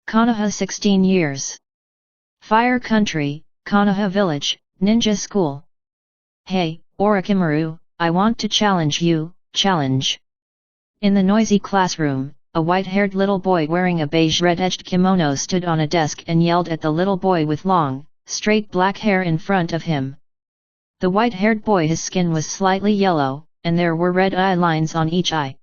Konoha 16 years. Fire Country, Konoha Village, Ninja School. Hey, Orochimaru, I want to challenge you, challenge. In the noisy classroom, a white-haired little boy wearing a beige red-edged kimono stood on a desk and yelled at the little boy with long, straight black hair in front of him. The white-haired boy, his skin was slightly yellow, and there were red eye lines on each eye.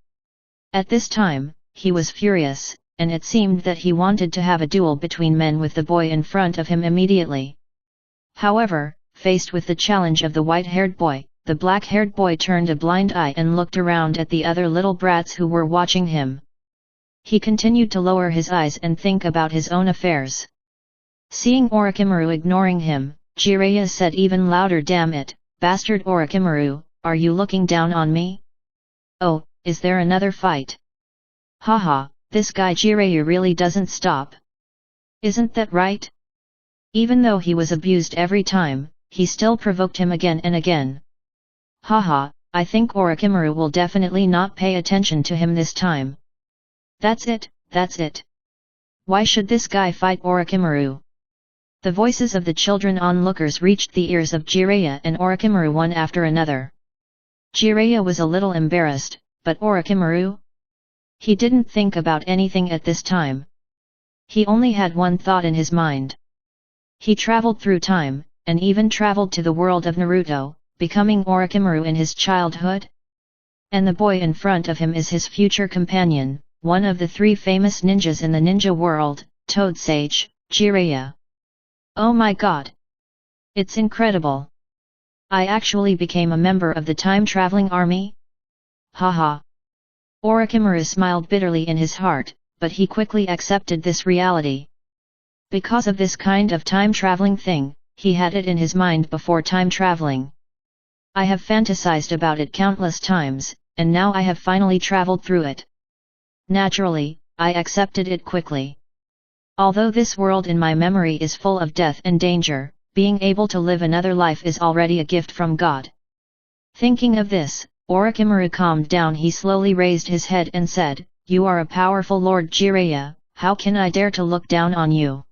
At this time, he was furious, and it seemed that he wanted to have a duel between men with the boy in front of him immediately. However, faced with the challenge of the white-haired boy, the black-haired boy turned a blind eye and looked around at the other little brats who were watching him. He continued to lower his eyes and think about his own affairs. Seeing Orochimaru ignoring him, Jiraiya said even louder, "Damn it, bastard Orochimaru, are you looking down on me? Oh, is there another fight? Haha, this guy Jiraiya really doesn't stop. Isn't that right?" Even though he was abused every time, he still provoked him again and again. Haha, I think Orochimaru will definitely not pay attention to him this time. That's it, that's it. Why should this guy fight Orochimaru? The voices of the children onlookers reached the ears of Jiraiya and Orochimaru one after another. Jiraiya was a little embarrassed, but Orochimaru? He didn't think about anything at this time. He only had one thought in his mind. He traveled through time, and even traveled to the world of Naruto, becoming Orochimaru in his childhood. And the boy in front of him is his future companion, one of the 3 famous ninjas in the ninja world, Toad Sage, Jiraiya. Oh my god! It's incredible! I actually became a member of the time-traveling army? Haha! Orochimaru smiled bitterly in his heart, but he quickly accepted this reality. Because of this kind of time-traveling thing, he had it in his mind before time-traveling. I have fantasized about it countless times, and now I have finally traveled through it. Naturally, I accepted it quickly. Although this world in my memory is full of death and danger, being able to live another life is already a gift from God. Thinking of this, Orochimaru calmed down. He slowly raised his head and said, "You are a powerful Lord Jiraiya, how can I dare to look down on you?"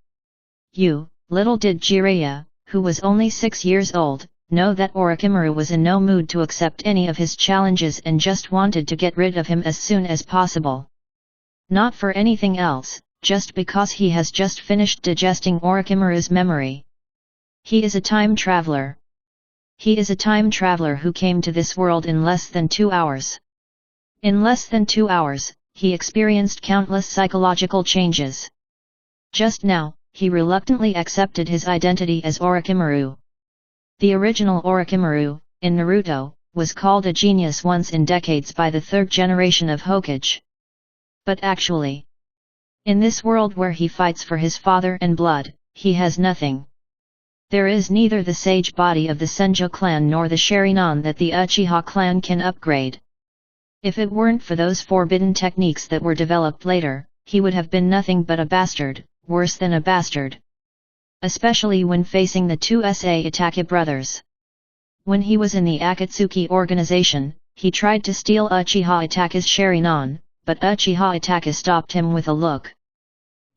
You, little did Jiraiya, who was only 6 years old, know that Orochimaru was in no mood to accept any of his challenges and just wanted to get rid of him as soon as possible. Not for anything else, just because he has just finished digesting Orochimaru's memory. He is a time traveler. He is a time traveler who came to this world in less than 2 hours. In less than 2 hours, he experienced countless psychological changes. Just now, he reluctantly accepted his identity as Orochimaru. The original Orochimaru, in Naruto, was called a genius once in decades by the 3rd generation of Hokage. But actually, in this world where he fights for his father and blood, he has nothing. There is neither the sage body of the Senju clan nor the Sharingan that the Uchiha clan can upgrade. If it weren't for those forbidden techniques that were developed later, he would have been nothing but a bastard, worse than a bastard. Especially when facing the 2 Itachi brothers. When he was in the Akatsuki organization, he tried to steal Uchiha Itachi's Sharingan, but Uchiha Itachi stopped him with a look.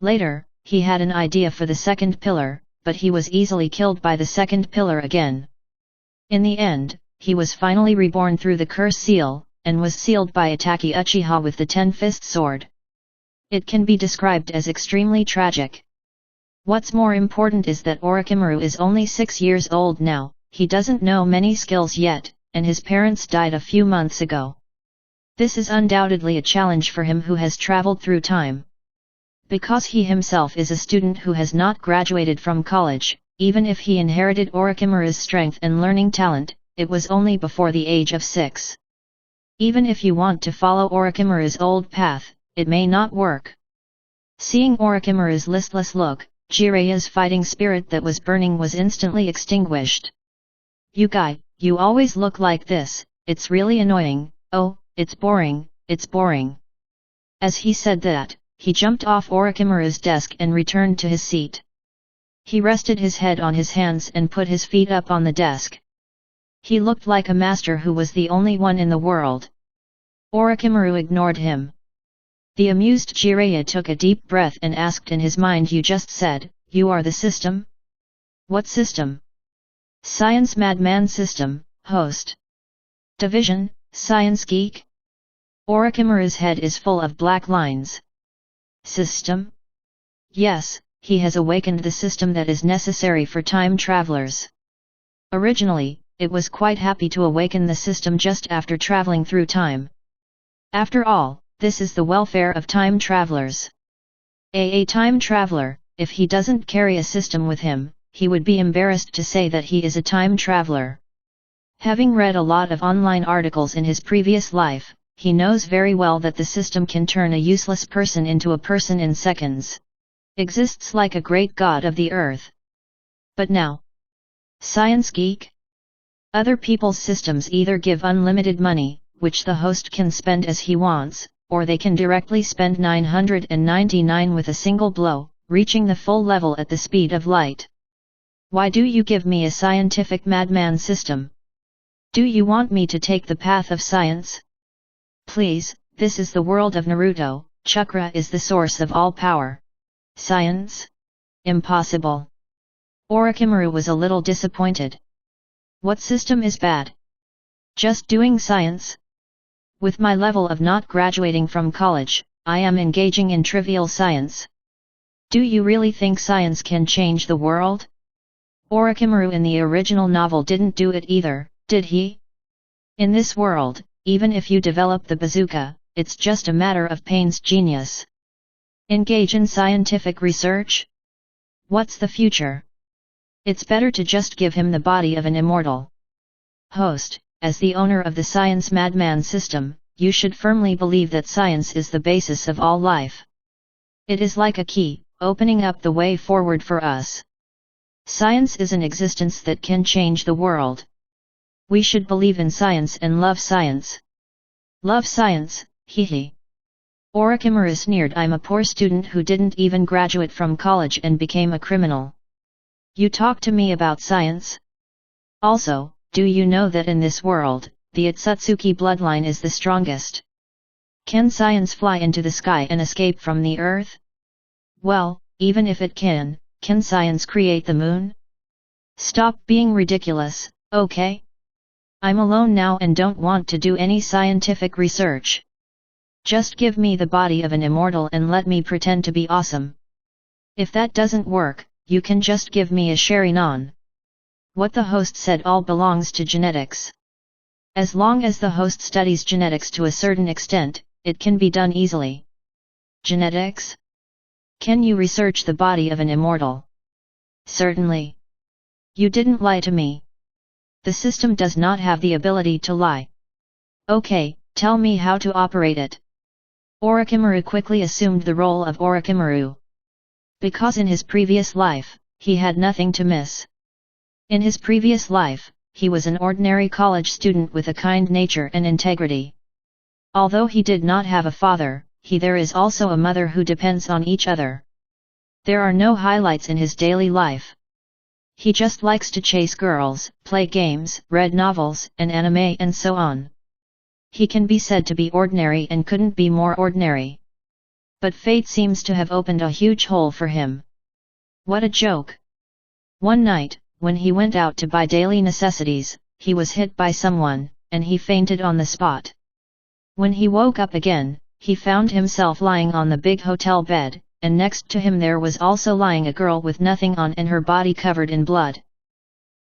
Later, he had an idea for the 2nd pillar, but he was easily killed by the 2nd pillar again. In the end, he was finally reborn through the curse seal, and was sealed by Itachi Uchiha with the 10-fist sword. It can be described as extremely tragic. What's more important is that Orochimaru is only 6 years old now, he doesn't know many skills yet, and his parents died a few months ago. This is undoubtedly a challenge for him who has traveled through time. Because he himself is a student who has not graduated from college, even if he inherited Orochimaru's strength and learning talent, it was only before the age of 6. Even if you want to follow Orochimaru's old path, it may not work. Seeing Orochimaru's listless look, Jiraiya's fighting spirit that was burning was instantly extinguished. "You guy, you always look like this, it's really annoying, oh, it's boring, it's boring." As he said that, he jumped off Orochimaru's desk and returned to his seat. He rested his head on his hands and put his feet up on the desk. He looked like a master who was the only one in the world. Orochimaru ignored him. The amused Jiraiya took a deep breath and asked in his mind, you just said, you are the system? What system? Science Madman System, Host. Division, Science Geek? Orochimaru's head is full of black lines. System? Yes, he has awakened the system that is necessary for time travelers. Originally, it was quite happy to awaken the system just after traveling through time. After all, this is the welfare of time travelers. A time traveler, if he doesn't carry a system with him, he would be embarrassed to say that he is a time traveler. Having read a lot of online articles in his previous life, he knows very well that the system can turn a useless person into a person in seconds. Exists like a great god of the earth. But now, Science Geek? Other people's systems either give unlimited money, which the host can spend as he wants, or they can directly spend 999 with a single blow, reaching the full level at the speed of light. Why do you give me a scientific madman system? Do you want me to take the path of science? Please, this is the world of Naruto, chakra is the source of all power. Science? Impossible. Orochimaru was a little disappointed. What system is bad? Just doing science? With my level of not graduating from college, I am engaging in trivial science. Do you really think science can change the world? Orochimaru in the original novel didn't do it either, did he? In this world, even if you develop the bazooka, it's just a matter of Paine's genius. Engage in scientific research? What's the future? It's better to just give him the body of an immortal. Host, as the owner of the Science Madman system, you should firmly believe that science is the basis of all life. It is like a key, opening up the way forward for us. Science is an existence that can change the world. We should believe in science and love science. Love science, hee. Orochimaru sneered, I'm a poor student who didn't even graduate from college and became a criminal. You talk to me about science? Also, do you know that in this world, the Otsutsuki bloodline is the strongest? Can science fly into the sky and escape from the earth? Well, even if it can science create the moon? Stop being ridiculous, okay? I'm alone now and don't want to do any scientific research. Just give me the body of an immortal and let me pretend to be awesome. If that doesn't work, you can just give me a Sharingan. What the host said all belongs to genetics. As long as the host studies genetics to a certain extent, it can be done easily. Genetics? Can you research the body of an immortal? Certainly. You didn't lie to me. The system does not have the ability to lie. Okay, tell me how to operate it. Orochimaru quickly assumed the role of Orochimaru. Because in his previous life, he had nothing to miss. In his previous life, he was an ordinary college student with a kind nature and integrity. Although he did not have a father, there is also a mother who depends on each other. There are no highlights in his daily life. He just likes to chase girls, play games, read novels, and anime and so on. He can be said to be ordinary and couldn't be more ordinary. But fate seems to have opened a huge hole for him. What a joke! One night, when he went out to buy daily necessities, he was hit by someone, and he fainted on the spot. When he woke up again, he found himself lying on the big hotel bed, and next to him there was also lying a girl with nothing on and her body covered in blood.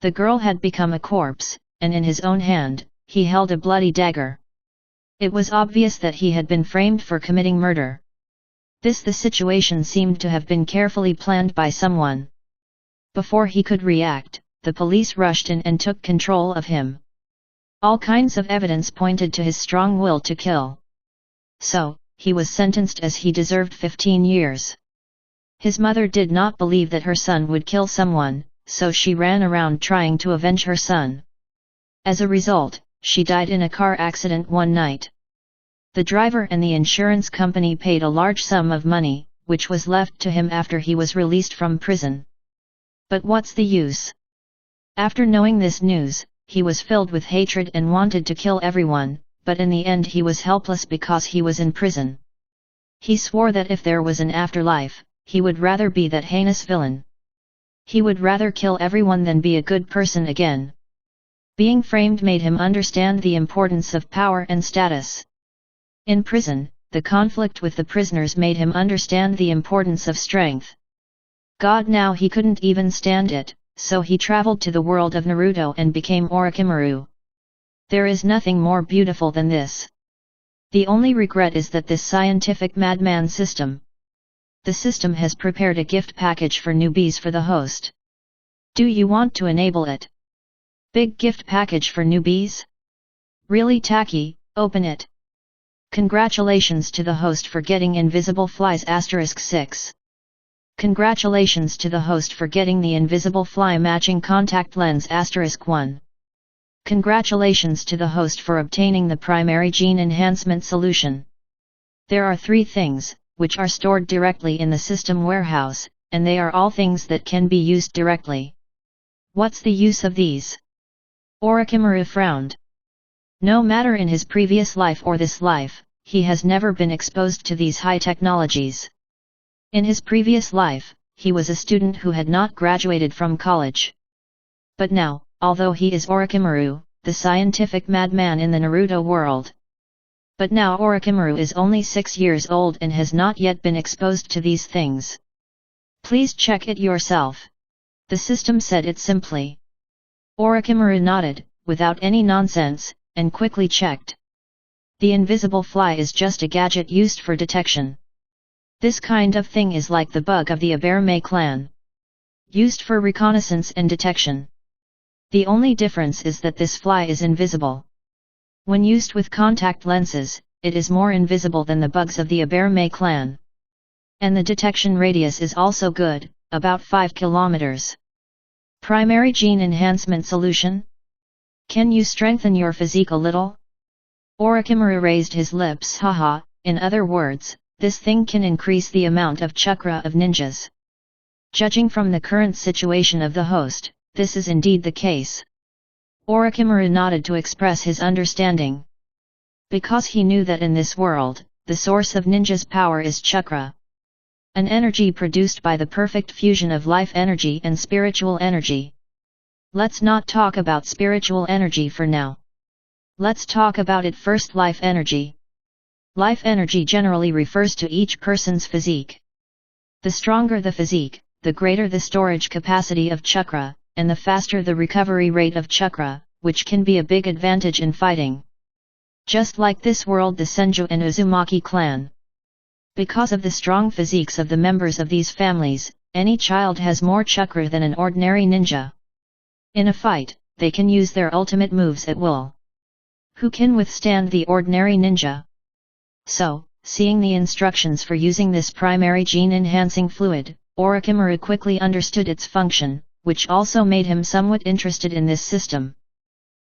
The girl had become a corpse, and in his own hand, he held a bloody dagger. It was obvious that he had been framed for committing murder. The situation seemed to have been carefully planned by someone. Before he could react, the police rushed in and took control of him. All kinds of evidence pointed to his strong will to kill. So, he was sentenced as he deserved 15 years. His mother did not believe that her son would kill someone, so she ran around trying to avenge her son. As a result, she died in a car accident one night. The driver and the insurance company paid a large sum of money, which was left to him after he was released from prison. But what's the use? After knowing this news, he was filled with hatred and wanted to kill everyone, but in the end he was helpless because he was in prison. He swore that if there was an afterlife, he would rather be that heinous villain. He would rather kill everyone than be a good person again. Being framed made him understand the importance of power and status. In prison, the conflict with the prisoners made him understand the importance of strength. God, now he couldn't even stand it, so he traveled to the world of Naruto and became Orochimaru. There is nothing more beautiful than this. The only regret is that this scientific madman system. The system has prepared a gift package for newbies for the host. Do you want to enable it? Big gift package for newbies? Really tacky, open it. Congratulations to the host for getting invisible flies *6. Congratulations to the host for getting the invisible fly matching contact lens *1. Congratulations to the host for obtaining the primary gene enhancement solution. There are 3 things, which are stored directly in the system warehouse, and they are all things that can be used directly. What's the use of these? Orochimaru frowned. No matter in his previous life or this life, he has never been exposed to these high technologies. In his previous life, he was a student who had not graduated from college. But now, although he is Orochimaru, the scientific madman in the Naruto world. But now Orochimaru is only 6 years old and has not yet been exposed to these things. Please check it yourself. The system said it simply. Orochimaru nodded, without any nonsense, and quickly checked. The invisible fly is just a gadget used for detection. This kind of thing is like the bug of the Aberme clan. Used for reconnaissance and detection. The only difference is that this fly is invisible. When used with contact lenses, it is more invisible than the bugs of the Aberme clan. And the detection radius is also good, about 5 kilometers. Primary gene enhancement solution? Can you strengthen your physique a little? Orochimaru raised his lips. Haha, in other words, this thing can increase the amount of chakra of ninjas. Judging from the current situation of the host, this is indeed the case. Orochimaru nodded to express his understanding. Because he knew that in this world, the source of ninjas' power is chakra. An energy produced by the perfect fusion of life energy and spiritual energy. Let's not talk about spiritual energy for now. Let's talk about it first. Life energy. Life energy generally refers to each person's physique. The stronger the physique, the greater the storage capacity of chakra, and the faster the recovery rate of chakra, which can be a big advantage in fighting. Just like this world, the Senju and Uzumaki clan. Because of the strong physiques of the members of these families, any child has more chakra than an ordinary ninja. In a fight, they can use their ultimate moves at will. Who can withstand the ordinary ninja? So, seeing the instructions for using this primary gene-enhancing fluid, Orochimaru quickly understood its function, which also made him somewhat interested in this system.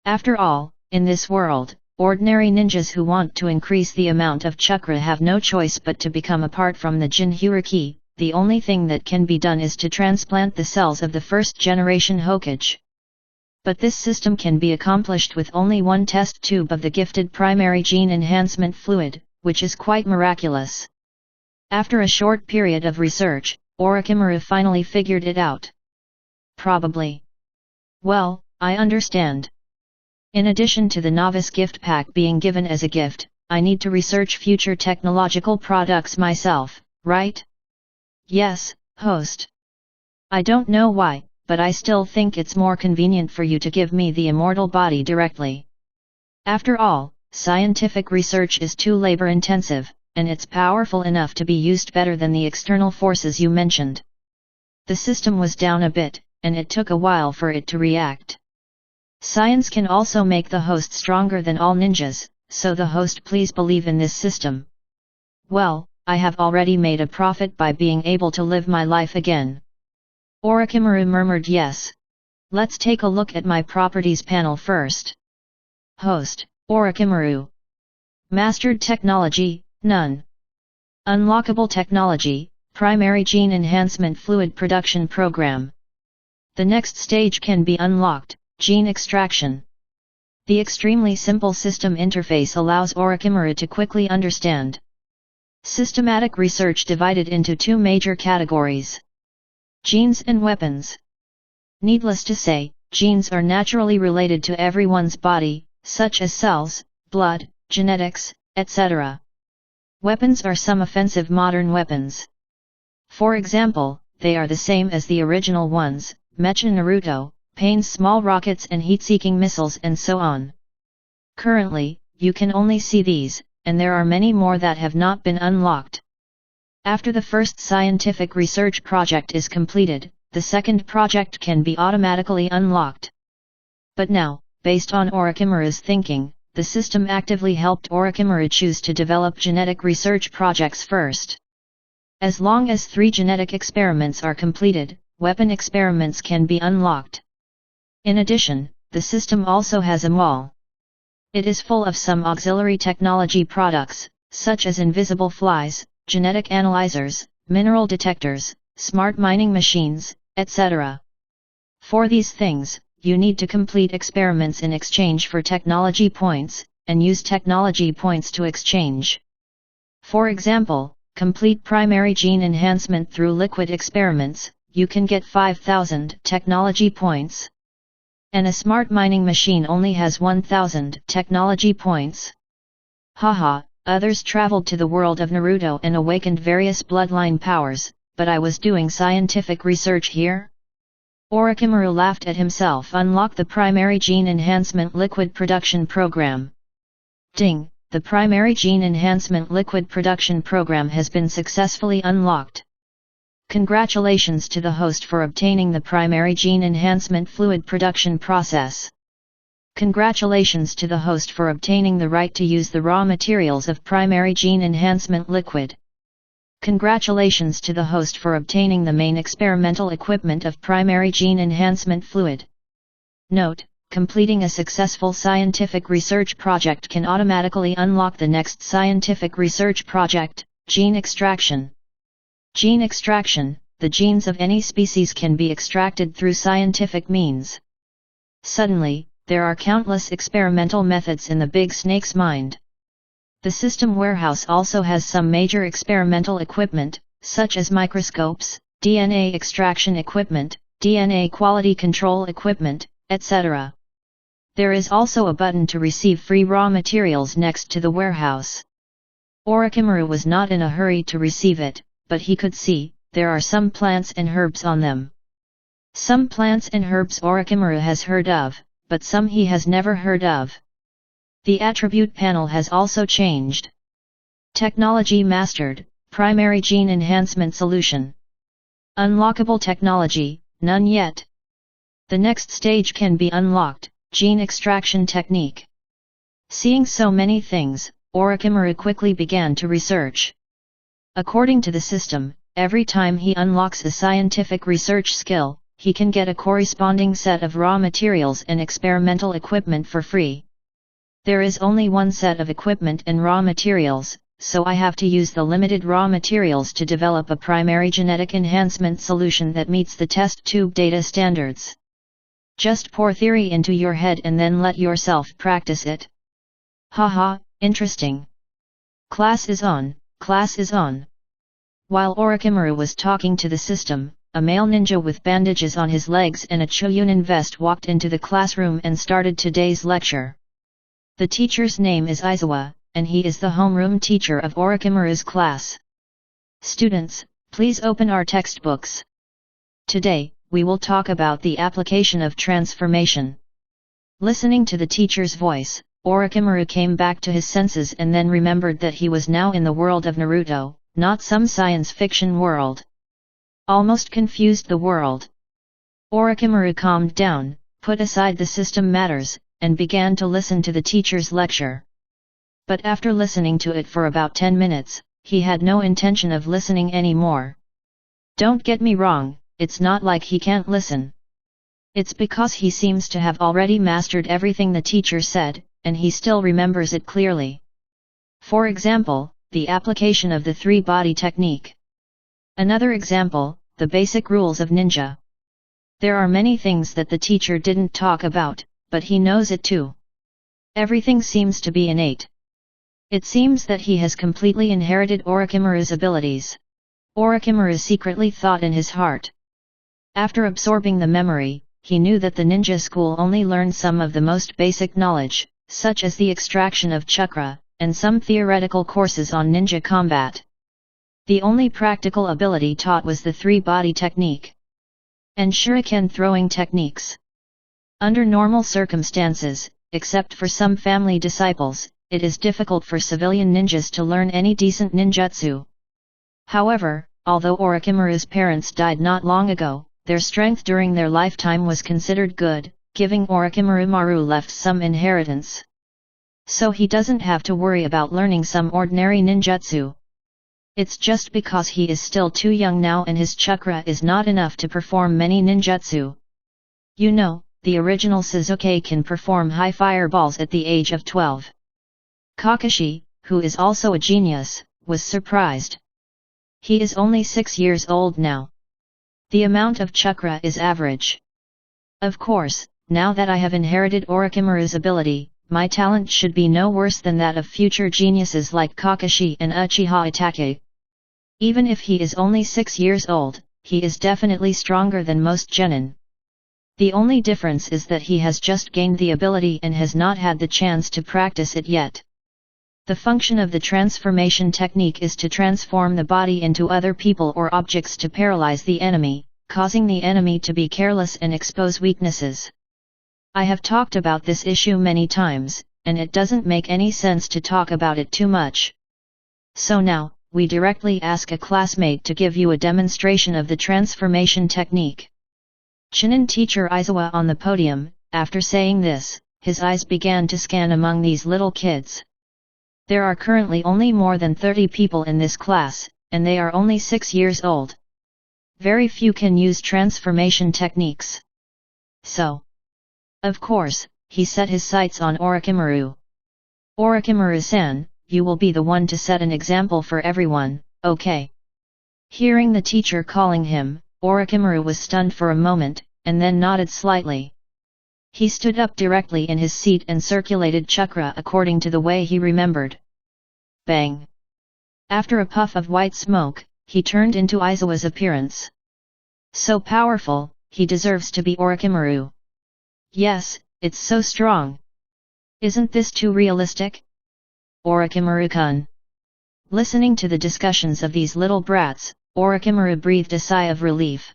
After all, in this world, ordinary ninjas who want to increase the amount of chakra have no choice but to become apart from the Jin hierarchy. The only thing that can be done is to transplant the cells of the first-generation Hokage. But this system can be accomplished with only one test tube of the gifted primary gene enhancement fluid, which is quite miraculous. After a short period of research, Orochimaru finally figured it out. Probably. Well, I understand. In addition to the novice gift pack being given as a gift, I need to research future technological products myself, right? Yes, host. I don't know why, but I still think it's more convenient for you to give me the immortal body directly. After all, scientific research is too labor-intensive, and it's powerful enough to be used better than the external forces you mentioned. The system was down a bit, and it took a while for it to react. Science can also make the host stronger than all ninjas, so the host please believe in this system. Well, I have already made a profit by being able to live my life again. Orochimaru murmured yes. Let's take a look at my properties panel first. Host, Orochimaru. Mastered technology, none. Unlockable technology, primary gene enhancement fluid production program. The next stage can be unlocked, gene extraction. The extremely simple system interface allows Orochimaru to quickly understand. Systematic research divided into two major categories: genes and weapons. Needless to say, genes are naturally related to everyone's body, such as cells, blood, genetics, etc. Weapons are some offensive modern weapons. For example, they are the same as the original ones: Mecha Naruto, Pain's small rockets and heat-seeking missiles, and so on. Currently, you can only see these, and there are many more that have not been unlocked. After the first scientific research project is completed, the second project can be automatically unlocked. But now, based on Orochimaru's thinking, the system actively helped Orochimaru choose to develop genetic research projects first. As long as 3 genetic experiments are completed, weapon experiments can be unlocked. In addition, the system also has a mall. It is full of some auxiliary technology products, such as invisible flies, genetic analyzers, mineral detectors, smart mining machines, etc. For these things, you need to complete experiments in exchange for technology points, and use technology points to exchange. For example, complete primary gene enhancement through liquid experiments, you can get 5,000 technology points. And a smart mining machine only has 1,000 technology points. Haha, others traveled to the world of Naruto and awakened various bloodline powers, but I was doing scientific research here? Orochimaru laughed at himself. Unlock the primary gene enhancement liquid production program. Ding! The primary gene enhancement liquid production program has been successfully unlocked. Congratulations to the host for obtaining the primary gene enhancement fluid production process. Congratulations to the host for obtaining the right to use the raw materials of primary gene enhancement liquid. Congratulations to the host for obtaining the main experimental equipment of primary gene enhancement fluid. Note: completing a successful scientific research project can automatically unlock the next scientific research project, gene extraction. Gene extraction: the genes of any species can be extracted through scientific means. Suddenly, there are countless experimental methods in the big snake's mind. The system warehouse also has some major experimental equipment, such as microscopes, DNA extraction equipment, DNA quality control equipment, etc. There is also a button to receive free raw materials next to the warehouse. Orochimaru was not in a hurry to receive it, but he could see, there are some plants and herbs on them. Some plants and herbs Orochimaru has heard of, but some he has never heard of. The attribute panel has also changed. Technology mastered, primary gene enhancement solution. Unlockable technology, none yet. The next stage can be unlocked, gene extraction technique. Seeing so many things, Orochimaru quickly began to research. According to the system, every time he unlocks a scientific research skill, he can get a corresponding set of raw materials and experimental equipment for free. There is only one set of equipment and raw materials, so I have to use the limited raw materials to develop a primary genetic enhancement solution that meets the test tube data standards. Just pour theory into your head and then let yourself practice it. Haha, interesting. Class is on, class is on. While Orochimaru was talking to the system, a male ninja with bandages on his legs and a Choyunin vest walked into the classroom and started today's lecture. The teacher's name is Izawa, and he is the homeroom teacher of Orochimaru's class. Students, please open our textbooks. Today, we will talk about the application of transformation. Listening to the teacher's voice, Orochimaru came back to his senses and then remembered that he was now in the world of Naruto, not some science fiction world. Almost confused the world. Orochimaru calmed down, put aside the system matters, and began to listen to the teacher's lecture. But after listening to it for about 10 minutes, he had no intention of listening anymore. Don't get me wrong, it's not like he can't listen. It's because he seems to have already mastered everything the teacher said, and he still remembers it clearly. For example, the application of the three-body technique. Another example, the basic rules of ninja. There are many things that the teacher didn't talk about, but he knows it too. Everything seems to be innate. It seems that he has completely inherited Orochimaru's abilities. Orochimaru secretly thought in his heart. After absorbing the memory, he knew that the ninja school only learned some of the most basic knowledge, such as the extraction of chakra, and some theoretical courses on ninja combat. The only practical ability taught was the three-body technique and shuriken throwing techniques. Under normal circumstances, except for some family disciples, it is difficult for civilian ninjas to learn any decent ninjutsu. However, although Orochimaru's parents died not long ago, their strength during their lifetime was considered good, giving Orochimaru left some inheritance. So he doesn't have to worry about learning some ordinary ninjutsu. It's just because he is still too young now and his chakra is not enough to perform many ninjutsu. You know, the original Sasuke can perform high fireballs at the age of 12. Kakashi, who is also a genius, was surprised. He is only 6 years old now. The amount of chakra is average. Of course, now that I have inherited Orochimaru's ability, my talent should be no worse than that of future geniuses like Kakashi and Uchiha Itachi. Even if he is only 6 years old, he is definitely stronger than most genin. The only difference is that he has just gained the ability and has not had the chance to practice it yet. The function of the transformation technique is to transform the body into other people or objects to paralyze the enemy, causing the enemy to be careless and expose weaknesses. I have talked about this issue many times, and it doesn't make any sense to talk about it too much. So now, we directly ask a classmate to give you a demonstration of the transformation technique. Chunin teacher Aizawa on the podium. After saying this, his eyes began to scan among these little kids. There are currently only more than 30 people in this class, and they are only 6 years old. Very few can use transformation techniques. So, of course, he set his sights on Orochimaru. Orochimaru-san, you will be the one to set an example for everyone, okay? Hearing the teacher calling him, Orochimaru was stunned for a moment, and then nodded slightly. He stood up directly in his seat and circulated chakra according to the way he remembered. Bang! After a puff of white smoke, he turned into Aizawa's appearance. So powerful, he deserves to be Orochimaru. Yes, it's so strong. Isn't this too realistic? Orochimaru-kun. Listening to the discussions of these little brats, Orochimaru breathed a sigh of relief.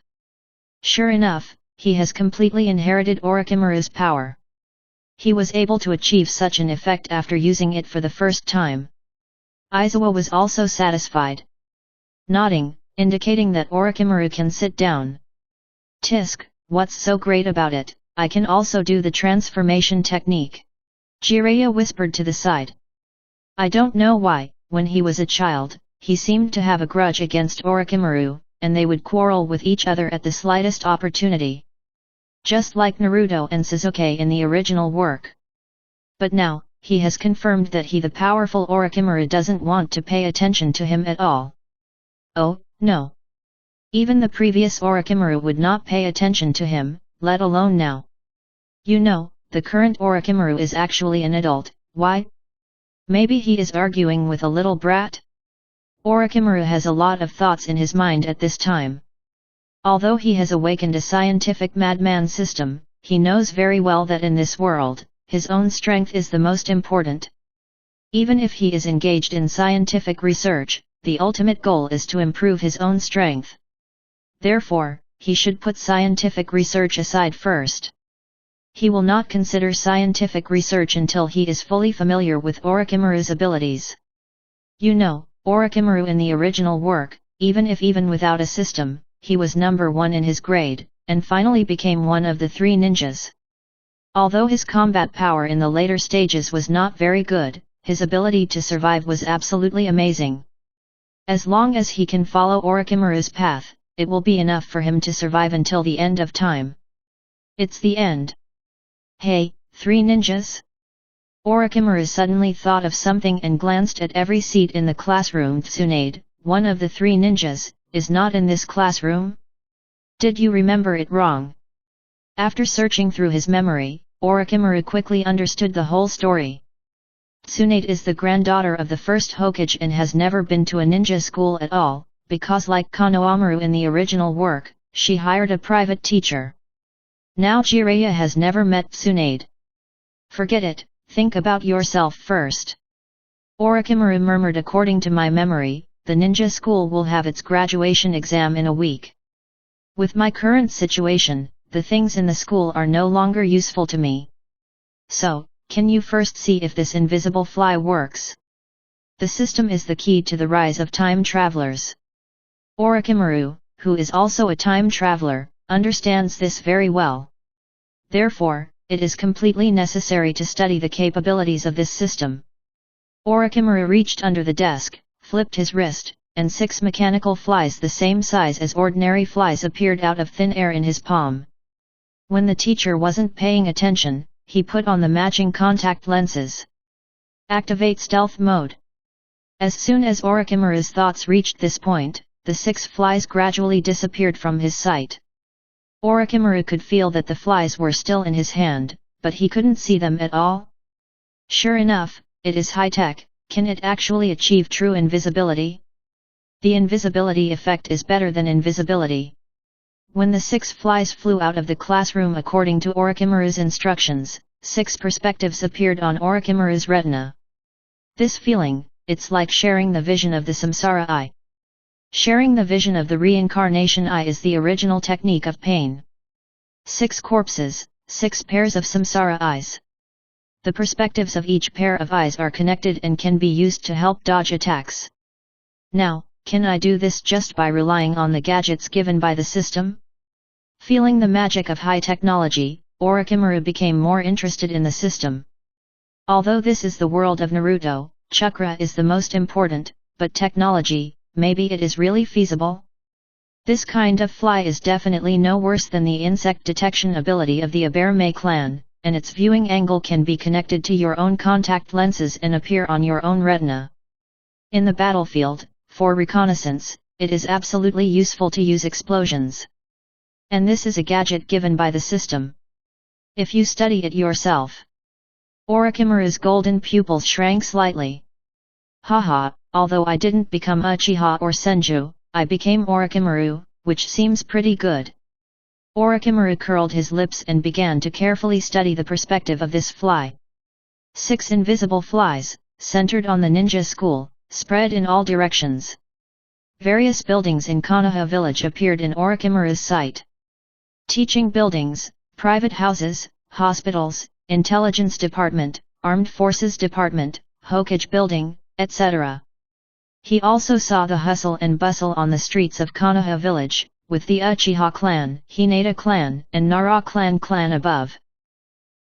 Sure enough, he has completely inherited Orochimaru's power. He was able to achieve such an effect after using it for the first time. Aizawa was also satisfied. Nodding, indicating that Orochimaru can sit down. Tisk, what's so great about it? I can also do the transformation technique. Jiraiya whispered to the side. I don't know why, when he was a child, he seemed to have a grudge against Orochimaru, and they would quarrel with each other at the slightest opportunity. Just like Naruto and Sasuke in the original work. But now, he has confirmed that the powerful Orochimaru doesn't want to pay attention to him at all. Oh, no. Even the previous Orochimaru would not pay attention to him, let alone now. You know, the current Orochimaru is actually an adult. Why? Maybe he is arguing with a little brat? Orochimaru has a lot of thoughts in his mind at this time. Although he has awakened a scientific madman system, he knows very well that in this world, his own strength is the most important. Even if he is engaged in scientific research, the ultimate goal is to improve his own strength. Therefore, he should put scientific research aside first. He will not consider scientific research until he is fully familiar with Orochimaru's abilities. You know, Orochimaru in the original work, even without a system, he was number 1 in his grade, and finally became one of the 3 ninjas. Although his combat power in the later stages was not very good, his ability to survive was absolutely amazing. As long as he can follow Orochimaru's path, it will be enough for him to survive until the end of time. It's the end. Hey, 3 ninjas? Orochimaru suddenly thought of something and glanced at every seat in the classroom. Tsunade, one of the 3 ninjas, is not in this classroom? Did you remember it wrong? After searching through his memory, Orochimaru quickly understood the whole story. Tsunade is the granddaughter of the first Hokage and has never been to a ninja school at all, because like Konohamaru in the original work, she hired a private teacher. Now Jiraiya has never met Tsunade. Forget it, think about yourself first. Orochimaru murmured. According to my memory, the ninja school will have its graduation exam in a week. With my current situation, the things in the school are no longer useful to me. So, can you first see if this invisible fly works? The system is the key to the rise of time travelers. Orochimaru, who is also a time traveler, understands this very well. Therefore, it is completely necessary to study the capabilities of this system. Orochimaru reached under the desk, flipped his wrist, and 6 mechanical flies the same size as ordinary flies appeared out of thin air in his palm. When the teacher wasn't paying attention, he put on the matching contact lenses. Activate stealth mode. As soon as Orochimaru's thoughts reached this point, the 6 flies gradually disappeared from his sight. Orochimaru could feel that the flies were still in his hand, but he couldn't see them at all. Sure enough, it is high-tech. Can it actually achieve true invisibility? The invisibility effect is better than invisibility. When the 6 flies flew out of the classroom according to Orochimaru's instructions, 6 perspectives appeared on Orochimaru's retina. This feeling, it's like sharing the vision of the samsara eye. Sharing the vision of the reincarnation eye is the original technique of pain. 6 corpses, 6 pairs of samsara eyes. The perspectives of each pair of eyes are connected and can be used to help dodge attacks. Now, can I do this just by relying on the gadgets given by the system? Feeling the magic of high technology, Orochimaru became more interested in the system. Although this is the world of Naruto, chakra is the most important, but technology, maybe it is really feasible? This kind of fly is definitely no worse than the insect detection ability of the Aberme clan, and its viewing angle can be connected to your own contact lenses and appear on your own retina. In the battlefield, for reconnaissance, it is absolutely useful to use explosions. And this is a gadget given by the system. If you study it yourself. Orochimaru's golden pupils shrank slightly. Haha, although I didn't become Uchiha or Senju, I became Orochimaru, which seems pretty good. Orochimaru curled his lips and began to carefully study the perspective of this fly. 6 invisible flies, centered on the ninja school, spread in all directions. Various buildings in Konoha village appeared in Orochimaru's sight. Teaching buildings, private houses, hospitals, intelligence department, armed forces department, Hokage building, etc. He also saw the hustle and bustle on the streets of Konoha village, with the Uchiha clan, Hinata clan, and Nara clan above.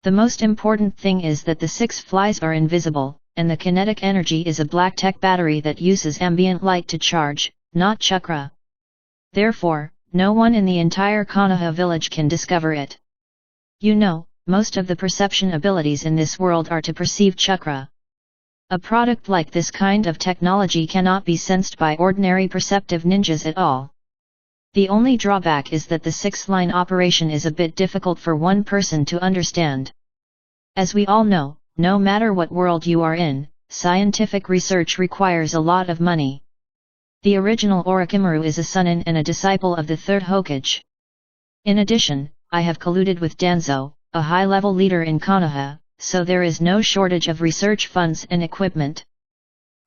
The most important thing is that the 6 flies are invisible, and the kinetic energy is a black tech battery that uses ambient light to charge, not chakra. Therefore, no one in the entire Konoha village can discover it. You know, most of the perception abilities in this world are to perceive chakra. A product like this kind of technology cannot be sensed by ordinary perceptive ninjas at all. The only drawback is that the 6-line operation is a bit difficult for one person to understand. As we all know, no matter what world you are in, scientific research requires a lot of money. The original Orochimaru is a Sunin and a disciple of the 3rd Hokage. In addition, I have colluded with Danzo, a high-level leader in Konoha, so there is no shortage of research funds and equipment.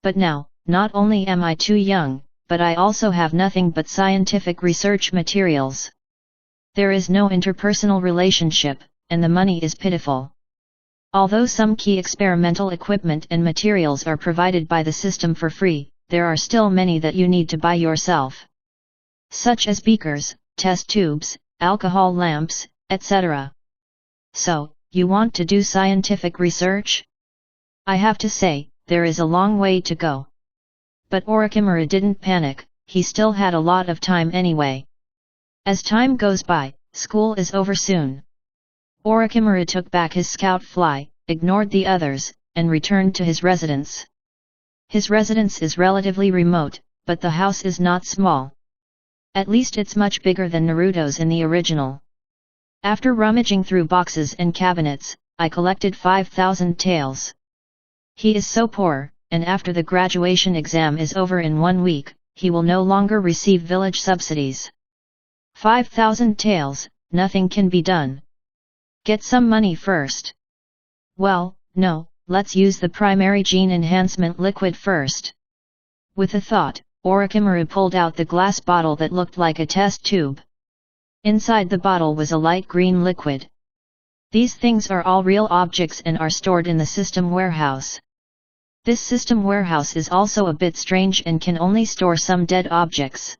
But now, not only am I too young, but I also have nothing but scientific research materials. There is no interpersonal relationship, and the money is pitiful. Although some key experimental equipment and materials are provided by the system for free, there are still many that you need to buy yourself. Such as beakers, test tubes, alcohol lamps, etc. So, you want to do scientific research? I have to say, there is a long way to go. But Orochimaru didn't panic, he still had a lot of time anyway. As time goes by, school is over soon. Orochimaru took back his scout fly, ignored the others, and returned to his residence. His residence is relatively remote, but the house is not small. At least it's much bigger than Naruto's in the original. After rummaging through boxes and cabinets, I collected 5,000 taels. He is so poor, and after the graduation exam is over in 1 week, he will no longer receive village subsidies. 5,000 taels, nothing can be done. Get some money first. Well, no, let's use the primary gene enhancement liquid first. With a thought, Orochimaru pulled out the glass bottle that looked like a test tube. Inside the bottle was a light green liquid. These things are all real objects and are stored in the system warehouse. This system warehouse is also a bit strange and can only store some dead objects.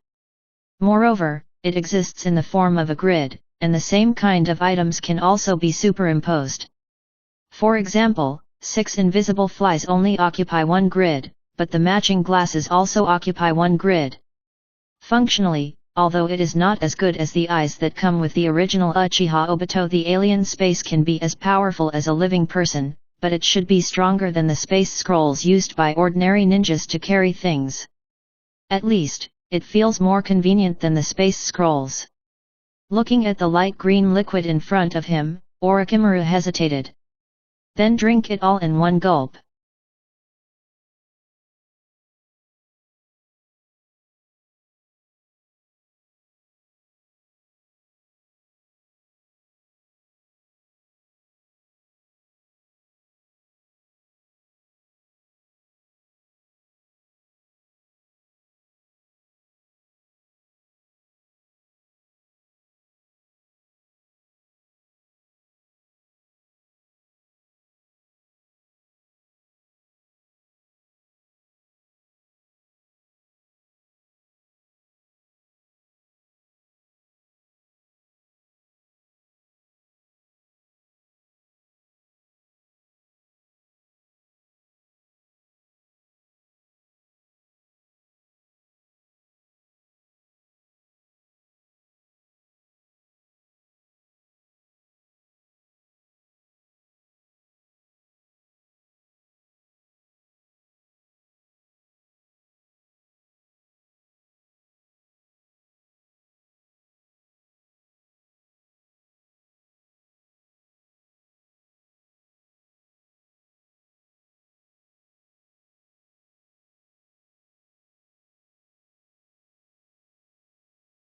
Moreover, it exists in the form of a grid, and the same kind of items can also be superimposed. For example, 6 invisible flies only occupy one grid, but the matching glasses also occupy one grid. Functionally, although it is not as good as the eyes that come with the original Uchiha Obito, the alien space can be as powerful as a living person, but it should be stronger than the space scrolls used by ordinary ninjas to carry things. At least, it feels more convenient than the space scrolls. Looking at the light green liquid in front of him, Orochimaru hesitated. Then drink it all in one gulp.